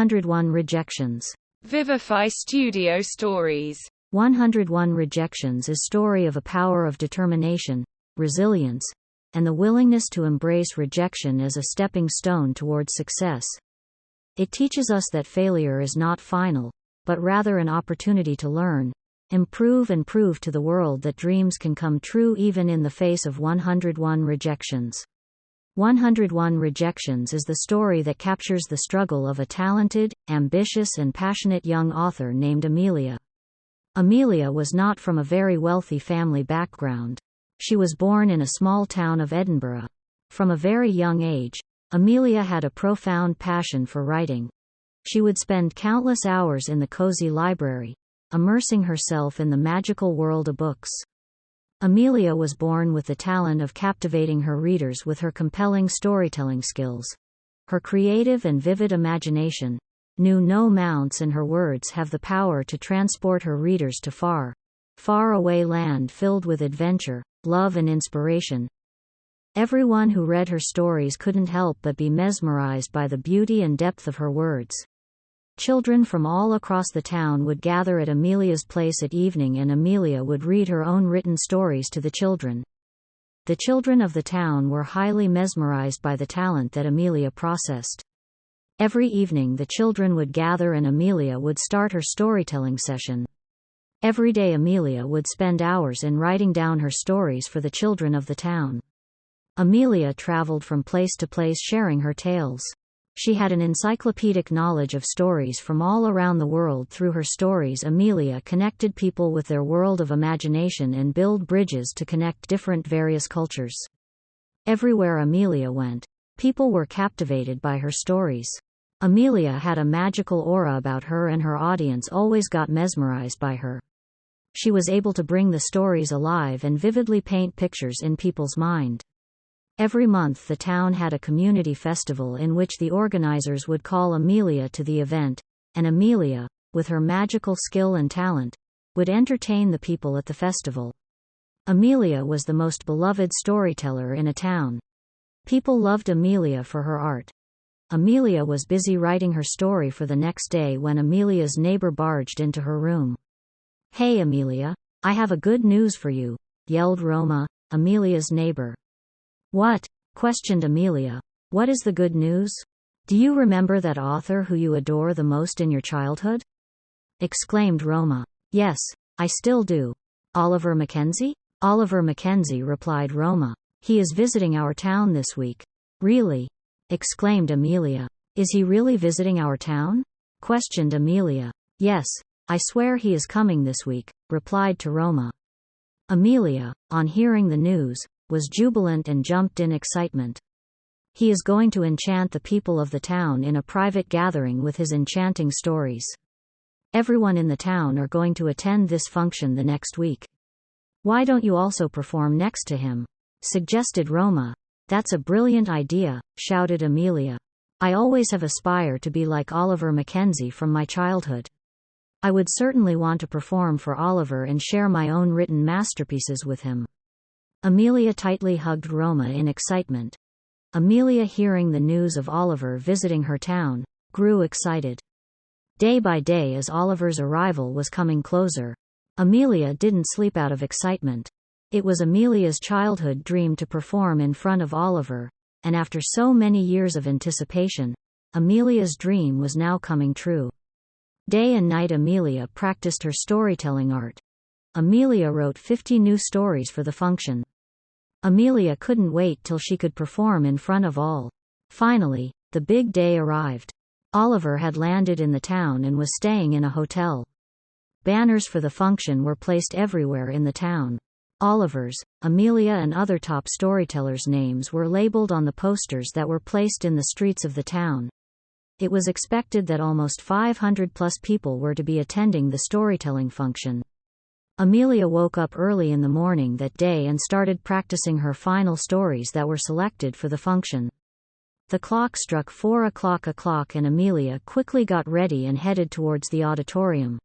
101 Rejections. Vivify Studio Stories. 101 Rejections is story of a power of determination, resilience, and the willingness to embrace rejection as a stepping stone towards success. It teaches us that failure is not final, but rather an opportunity to learn, improve and prove to the world that dreams can come true even in the face of 101 rejections. 101 Rejections is the story that captures the struggle of a talented, ambitious and passionate young author named Amelia. Amelia was not from a very wealthy family background. She was born in a small town of Edinburgh. From a very young age, Amelia had a profound passion for writing. She would spend countless hours in the cozy library, immersing herself in the magical world of books. Amelia was born with the talent of captivating her readers with her compelling storytelling skills. Her creative and vivid imagination knew no mounts, and her words have the power to transport her readers to far, far away land filled with adventure, love and inspiration. Everyone who read her stories couldn't help but be mesmerized by the beauty and depth of her words. Children from all across the town would gather at Amelia's place at evening, and Amelia would read her own written stories to the children. The children of the town were highly mesmerized by the talent that Amelia possessed. Every evening the children would gather and Amelia would start her storytelling session. Every day Amelia would spend hours in writing down her stories for the children of the town. Amelia traveled from place to place sharing her tales. She had an encyclopedic knowledge of stories from all around the world. Through her stories, Amelia connected people with their world of imagination and built bridges to connect different various cultures. Everywhere Amelia went, people were captivated by her stories. Amelia had a magical aura about her, and her audience always got mesmerized by her. She was able to bring the stories alive and vividly paint pictures in people's mind. Every month the town had a community festival in which the organizers would call Amelia to the event, and Amelia, with her magical skill and talent, would entertain the people at the festival. Amelia was the most beloved storyteller in a town. People loved Amelia for her art. Amelia was busy writing her story for the next day when Amelia's neighbor barged into her room. "Hey Amelia, I have a good news for you," yelled Roma, Amelia's neighbor. "What?" questioned Amelia. "What is the good news? Do you remember that author who you adore the most in your childhood?" exclaimed Roma. "Yes, I still do. Oliver Mackenzie?" "Oliver Mackenzie," replied Roma. "He is visiting our town this week." "Really?" exclaimed Amelia. "Is he really visiting our town?" questioned Amelia. "Yes, I swear he is coming this week," replied to Roma. Amelia, on hearing the news, was jubilant and jumped in excitement. "He is going to enchant the people of the town in a private gathering with his enchanting stories. Everyone in the town are going to attend this function the next week. Why don't you also perform next to him?" suggested Roma. "That's a brilliant idea," shouted Amelia. "I always have aspired to be like Oliver Mackenzie from my childhood. I would certainly want to perform for Oliver and share my own written masterpieces with him." Amelia tightly hugged Roma in excitement. Amelia, hearing the news of Oliver visiting her town, grew excited. Day by day, as Oliver's arrival was coming closer, Amelia didn't sleep out of excitement. It was Amelia's childhood dream to perform in front of Oliver, and after so many years of anticipation, Amelia's dream was now coming true. Day and night Amelia practiced her storytelling art. Amelia wrote 50 new stories for the function. Amelia couldn't wait till she could perform in front of all. Finally, the big day arrived. Oliver had landed in the town and was staying in a hotel. Banners for the function were placed everywhere in the town. Oliver's, Amelia and other top storytellers' names were labeled on the posters that were placed in the streets of the town. It was expected that almost 500+ people were to be attending the storytelling function. Amelia woke up early in the morning that day and started practicing her final stories that were selected for the function. The clock struck 4 o'clock and Amelia quickly got ready and headed towards the auditorium.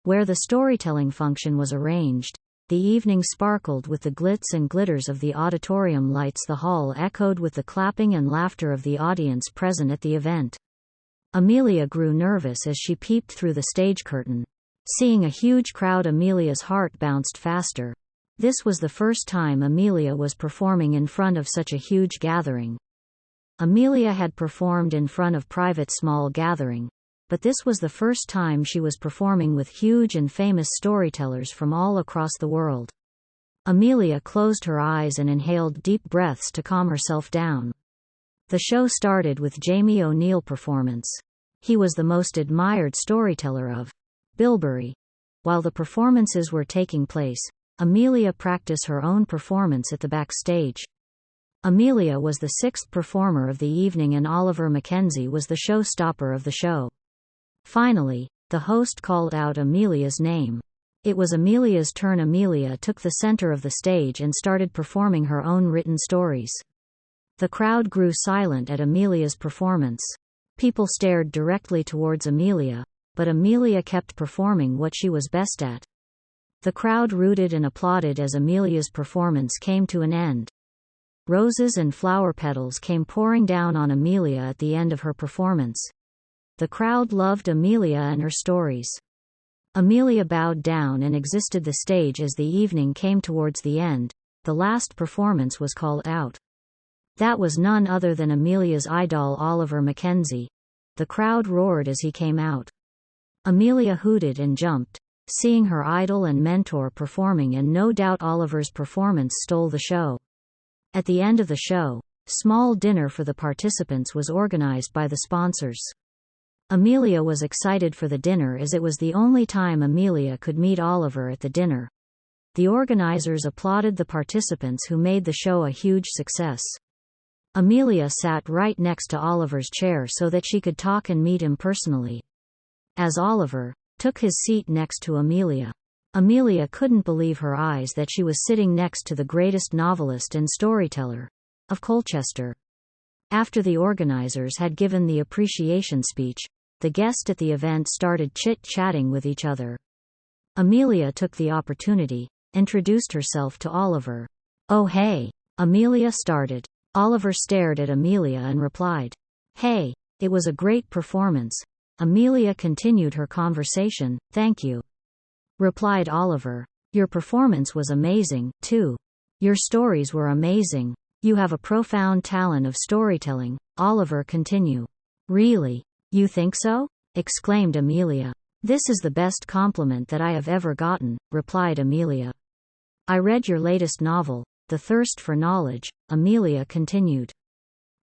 Where the storytelling function was arranged, the evening sparkled with the glitz and glitters of the auditorium lights. The hall echoed with the clapping and laughter of the audience present at the event. Amelia grew nervous as she peeped through the stage curtain. Seeing a huge crowd, Amelia's heart bounced faster. This was the first time Amelia was performing in front of such a huge gathering. Amelia had performed in front of private small gathering, but this was the first time she was performing with huge and famous storytellers from all across the world. Amelia closed her eyes and inhaled deep breaths to calm herself down. The show started with Jamie O'Neill's performance. He was the most admired storyteller of Bilberry. While the performances were taking place, Amelia practiced her own performance at the backstage. Amelia was the sixth performer of the evening and Oliver Mackenzie was the showstopper of the show. Finally, the host called out Amelia's name. It was Amelia's turn. Amelia took the center of the stage and started performing her own written stories. The crowd grew silent at Amelia's performance. People stared directly towards Amelia, but Amelia kept performing what she was best at. The crowd rooted and applauded as Amelia's performance came to an end. Roses and flower petals came pouring down on Amelia at the end of her performance. The crowd loved Amelia and her stories. Amelia bowed down and exited the stage as the evening came towards the end. The last performance was called out. That was none other than Amelia's idol, Oliver Mackenzie. The crowd roared as he came out. Amelia hooted and jumped, seeing her idol and mentor performing, and no doubt Oliver's performance stole the show. At the end of the show, small dinner for the participants was organized by the sponsors. Amelia was excited for the dinner as it was the only time Amelia could meet Oliver at the dinner. The organizers applauded the participants who made the show a huge success. Amelia sat right next to Oliver's chair so that she could talk and meet him personally. As Oliver took his seat next to Amelia, Amelia couldn't believe her eyes that she was sitting next to the greatest novelist and storyteller of Colchester. After the organizers had given the appreciation speech, the guests at the event started chit-chatting with each other. Amelia took the opportunity, introduced herself to Oliver. "Oh hey," Amelia started. Oliver stared at Amelia and replied, "Hey, it was a great performance." Amelia continued her conversation. "Thank you," replied Oliver. "Your performance was amazing, too. Your stories were amazing. You have a profound talent of storytelling," Oliver continued. "Really? You think so?" exclaimed Amelia. "This is the best compliment that I have ever gotten," replied Amelia. "I read your latest novel, The Thirst for Knowledge," Amelia continued.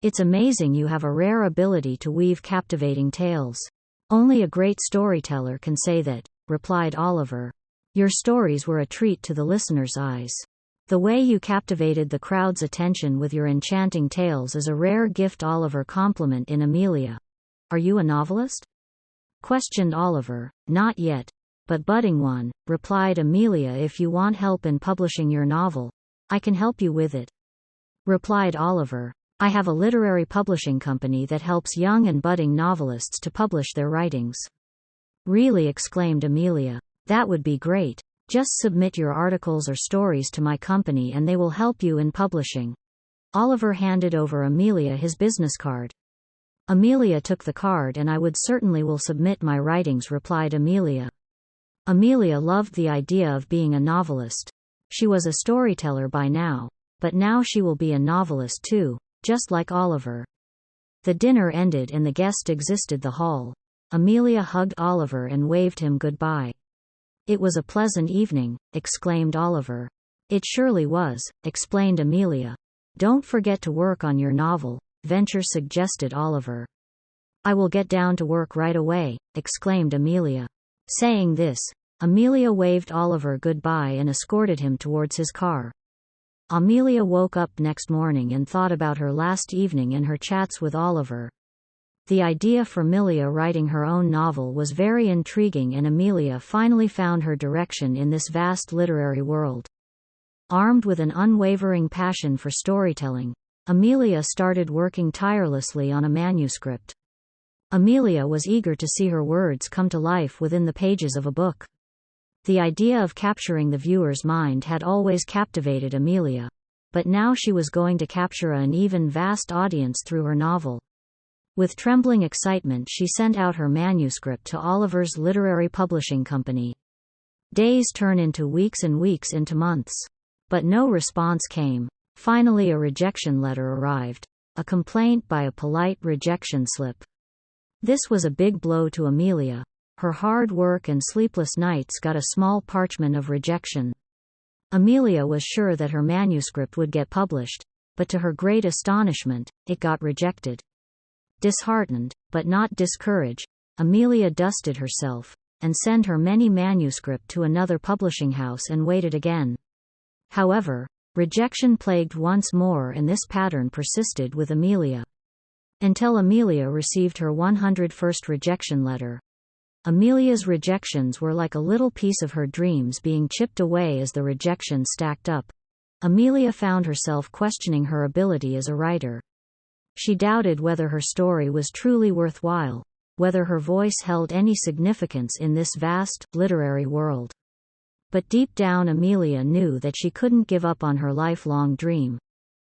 "It's amazing. You have a rare ability to weave captivating tales. Only a great storyteller can say that," replied Oliver. "Your stories were a treat to the listeners' eyes. The way you captivated the crowd's attention with your enchanting tales is a rare gift." Oliver complimented Amelia. "Are you a novelist?" questioned Oliver. "Not yet, but budding one," replied Amelia. "If you want help in publishing your novel, I can help you with it," replied Oliver. "I have a literary publishing company that helps young and budding novelists to publish their writings." "Really?" exclaimed Amelia. "That would be great. Just submit your articles or stories to my company and they will help you in publishing." Oliver handed over Amelia his business card. Amelia took the card. "And I would certainly will submit my writings," replied Amelia. Amelia loved the idea of being a novelist. She was a storyteller by now, but now she will be a novelist too, just like Oliver. The dinner ended and the guests exited the hall. Amelia hugged Oliver and waved him goodbye. "It was a pleasant evening," exclaimed Oliver. "It surely was," explained Amelia. "Don't forget to work on your novel," Venture suggested Oliver. "I will get down to work right away," exclaimed Amelia. Saying this, Amelia waved Oliver goodbye and escorted him towards his car. Amelia woke up next morning and thought about her last evening and her chats with Oliver. The idea for Amelia writing her own novel was very intriguing, and Amelia finally found her direction in this vast literary world. Armed with an unwavering passion for storytelling, Amelia started working tirelessly on a manuscript. Amelia was eager to see her words come to life within the pages of a book. The idea of capturing the viewer's mind had always captivated Amelia, but now she was going to capture an even vast audience through her novel. With trembling excitement she sent out her manuscript to Oliver's literary publishing company. Days turned into weeks and weeks into months. But no response came. Finally a rejection letter arrived. A complaint by a polite rejection slip. This was a big blow to Amelia. Her hard work and sleepless nights got a small parchment of rejection. Amelia was sure that her manuscript would get published, but to her great astonishment, it got rejected. Disheartened, but not discouraged, Amelia dusted herself, and sent her many manuscript to another publishing house and waited again. However, rejection plagued once more, and this pattern persisted with Amelia. Until Amelia received her 101st rejection letter. Amelia's rejections were like a little piece of her dreams being chipped away as the rejections stacked up. Amelia found herself questioning her ability as a writer. She doubted whether her story was truly worthwhile, whether her voice held any significance in this vast, literary world. But deep down Amelia knew that she couldn't give up on her lifelong dream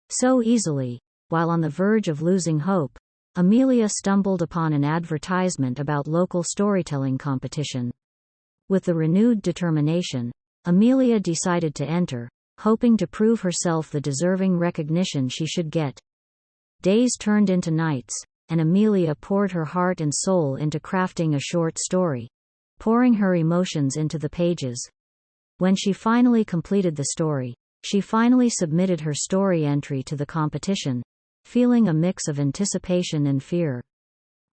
so easily. While on the verge of losing hope, Amelia stumbled upon an advertisement about local storytelling competition. With the renewed determination, Amelia decided to enter, hoping to prove herself the deserving recognition she should get. Days turned into nights, and Amelia poured her heart and soul into crafting a short story, pouring her emotions into the pages. When she finally completed the story, she finally submitted her story entry to the competition, feeling a mix of anticipation and fear.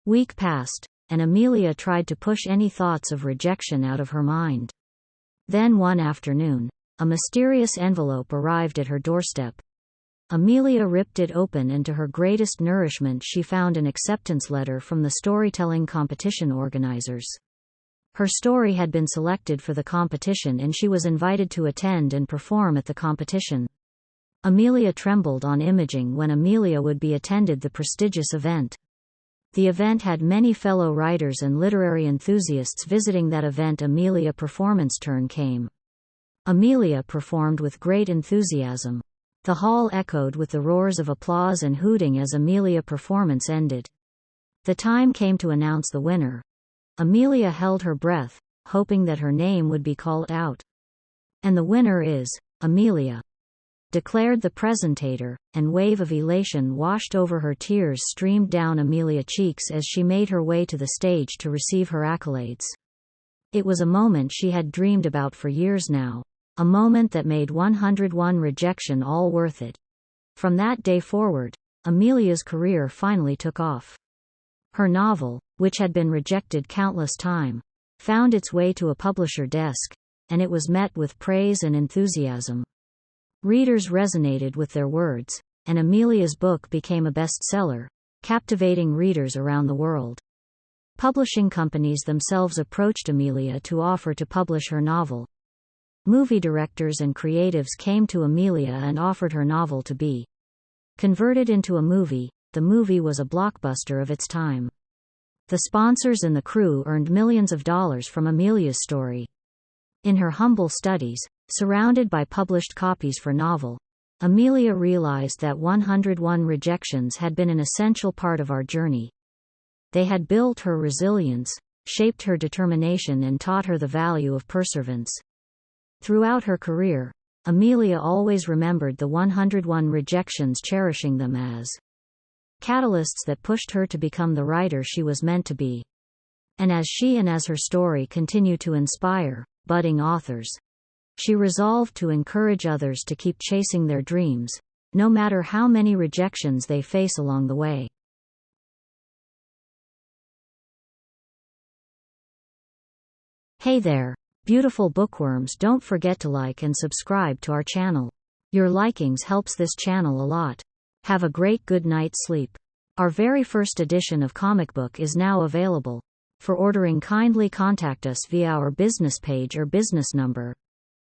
Week passed, and Amelia tried to push any thoughts of rejection out of her mind. Then one afternoon, a mysterious envelope arrived at her doorstep. Amelia ripped it open, and to her greatest nourishment she found an acceptance letter from the storytelling competition organizers. Her story had been selected for the competition and she was invited to attend and perform at the competition. Amelia trembled on imaging when Amelia would be attended the prestigious event. The event had many fellow writers and literary enthusiasts visiting that event. Amelia performance turn came. Amelia performed with great enthusiasm. The hall echoed with the roars of applause and hooting as Amelia performance ended. The time came to announce the winner. Amelia held her breath, hoping that her name would be called out. And the winner is Amelia, declared the presentator, and wave of elation washed over her. Tears streamed down Amelia's cheeks as she made her way to the stage to receive her accolades. It was a moment she had dreamed about for years now, a moment that made 101 rejection all worth it. From that day forward, Amelia's career finally took off. Her novel, which had been rejected countless times, found its way to a publisher desk, and it was met with praise and enthusiasm. Readers resonated with their words, and Amelia's book became a bestseller, captivating readers around the world. Publishing companies themselves approached Amelia to offer to publish her novel. Movie directors and creatives came to Amelia and offered her novel to be converted into a movie. The movie was a blockbuster of its time. The sponsors and the crew earned millions of dollars from Amelia's story. In her humble studies, surrounded by published copies for novel, Amelia realized that 101 rejections had been an essential part of our journey. They had built her resilience, shaped her determination, and taught her the value of perseverance. Throughout her career, Amelia always remembered the 101 rejections, cherishing them as catalysts that pushed her to become the writer she was meant to be. And as she and as her story continue to inspire budding authors, she resolved to encourage others to keep chasing their dreams, no matter how many rejections they face along the way. Hey there, beautiful bookworms, don't forget to like and subscribe to our channel. Your likings helps this channel a lot. Have a great good night's sleep. Our very first edition of comic book is now available. For ordering, kindly contact us via our business page or business number.